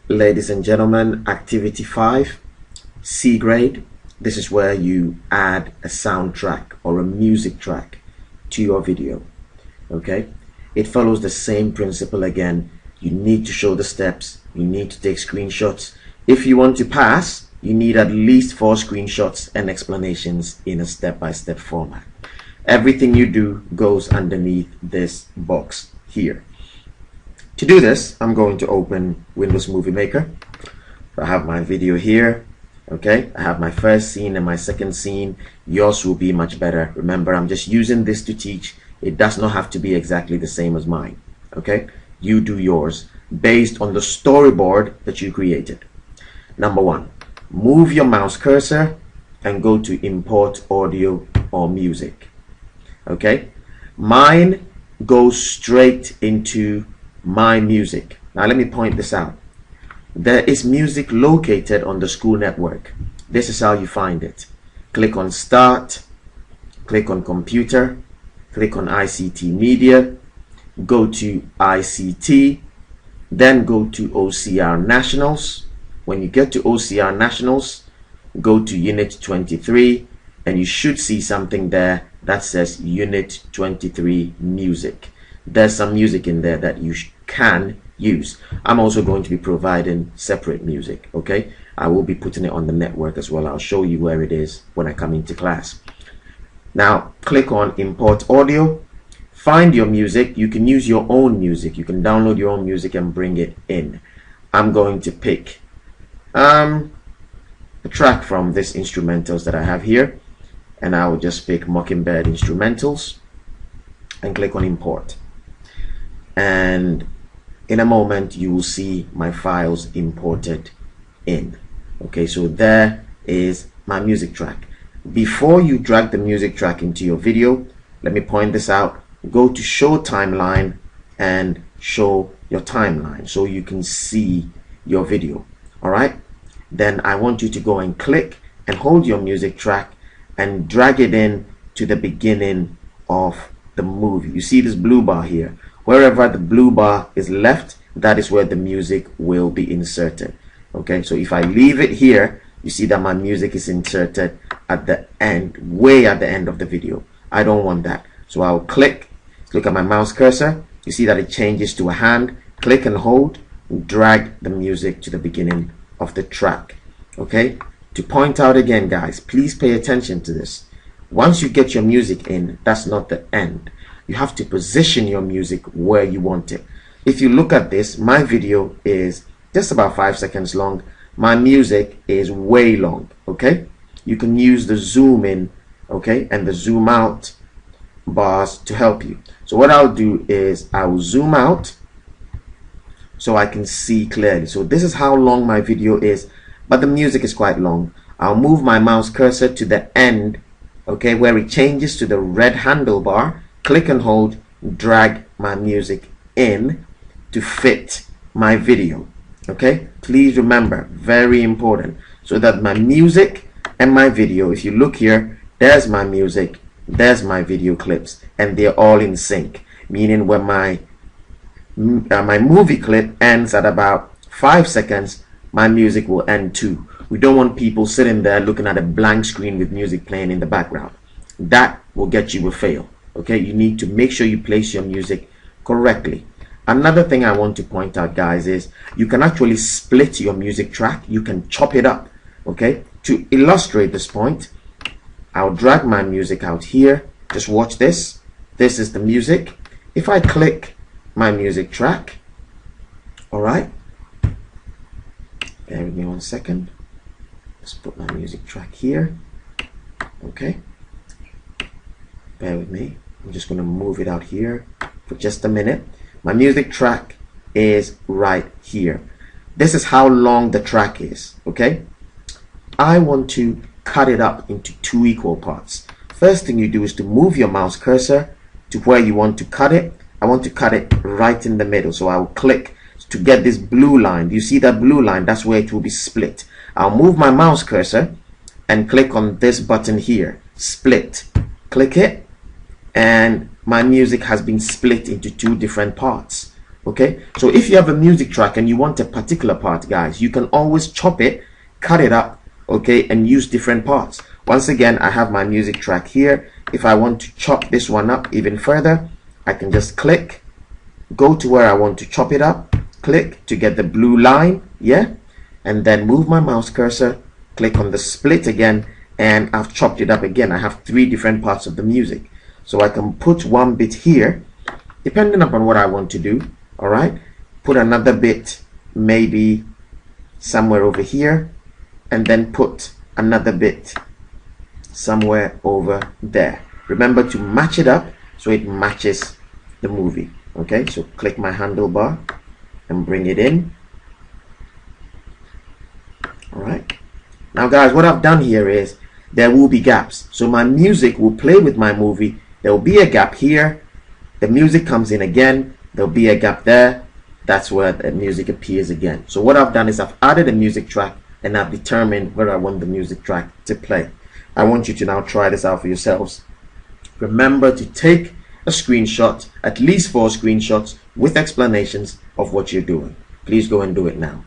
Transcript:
Ladies and gentlemen, activity 5, C grade. This is where you add a soundtrack or a music track to your video. Okay, it follows the same principle again. You need to show the steps, you need to take screenshots. If you want to pass, you need at least 4 screenshots and explanations in a step-by-step format. Everything you do goes underneath this box here. To do this, I'm going to open Windows Movie Maker. I have my video here. Okay, I have my first scene and my second scene. Yours will be much better. Remember, I'm just using this to teach. It does not have to be exactly the same as mine. Okay, you do yours based on the storyboard that you created. Number 1, move your mouse cursor and go to import audio or music. Okay, mine goes straight into my music. Now let me point this out. There is music located on the school network. This is how you find it. Click on Start, click on Computer, click on ICT Media, go to ICT, then go to OCR Nationals. When you get to OCR Nationals, go to Unit 23 and you should see something there that says Unit 23 Music. There's some music in there that you can use. I'm also going to be providing separate music. Okay, I will be putting it on the network as well. I'll show you where it is when I come into class. Now click on import audio, find your music. You can use your own music, you can download your own music and bring it in. I'm going to pick a track from this instrumentals that I have here, and I will just pick Mockingbird instrumentals and click on import, and in a moment you will see my files imported in. Okay, so there is my music track. Before you drag the music track into your video, let me point this out. Go to show timeline and show your timeline so you can see your video. All right, then I want you to go and click and hold your music track and drag it in to the beginning of the movie. You see this blue bar here. Wherever the blue bar is left, that is where the music will be inserted. Okay, so if I leave it here, you see that my music is inserted at the end, way at the end of the video. I don't want that. So I'll click, look at my mouse cursor. You see that it changes to a hand. Click and hold, drag the music to the beginning of the track. Okay, to point out again, guys, please pay attention to this. Once you get your music in, that's not the end. You have to position your music where you want it. If you look at this, my video is just about 5 seconds long. My music is way long. Okay, you can use the zoom in, okay, and the zoom out bars to help you. So what I'll do is I will zoom out so I can see clearly. So this is how long my video is, but the music is quite long. I'll move my mouse cursor to the end, okay, where it changes to the red handlebar. Click and hold, drag my music in to fit my video. Okay, please remember, very important, so that my music and my video, if you look here, there's my music, there's my video clips, and they're all in sync, meaning when my movie clip ends at about 5 seconds, my music will end too. We don't want people sitting there looking at a blank screen with music playing in the background. That will get you a fail. Okay, you need to make sure you place your music correctly. Another thing I want to point out, guys, is you can actually split your music track. You can chop it up. Okay, to illustrate this point, I'll drag my music out here. Just watch this. This is the music. If I click my music track, all right, bear with me 1 second. Let's put my music track here. Okay, bear with me. I'm just going to move it out here for just a minute. My music track is right here. This is how long the track is. Okay, I want to cut it up into 2 equal parts. First thing you do is to move your mouse cursor to where you want to cut it. I want to cut it right in the middle, so I will click to get this blue line. Do you see that blue line? That's where it will be split. I'll move my mouse cursor and click on this button here, split. Click it, and my music has been split into 2 different parts. Okay, so if you have a music track and you want a particular part, guys, you can always chop it, cut it up, okay, and use different parts. Once again, I have my music track here. If I want to chop this one up even further, I can just click, go to where I want to chop it up, click to get the blue line, yeah, and then move my mouse cursor, click on the split again, and I've chopped it up again. I have 3 different parts of the music, so I can put one bit here depending upon what I want to do. All right, put another bit maybe somewhere over here, and then put another bit somewhere over there. Remember to match it up so it matches the movie. Okay, so click my handlebar and bring it in. All right, now guys, what I've done here is there will be gaps, so my music will play with my movie. There will be a gap here, the music comes in again, there'll be a gap there, that's where the music appears again. So what I've done is I've added a music track and I've determined where I want the music track to play. I want you to now try this out for yourselves. Remember to take a screenshot, at least 4 screenshots with explanations of what you're doing. Please go and do it now.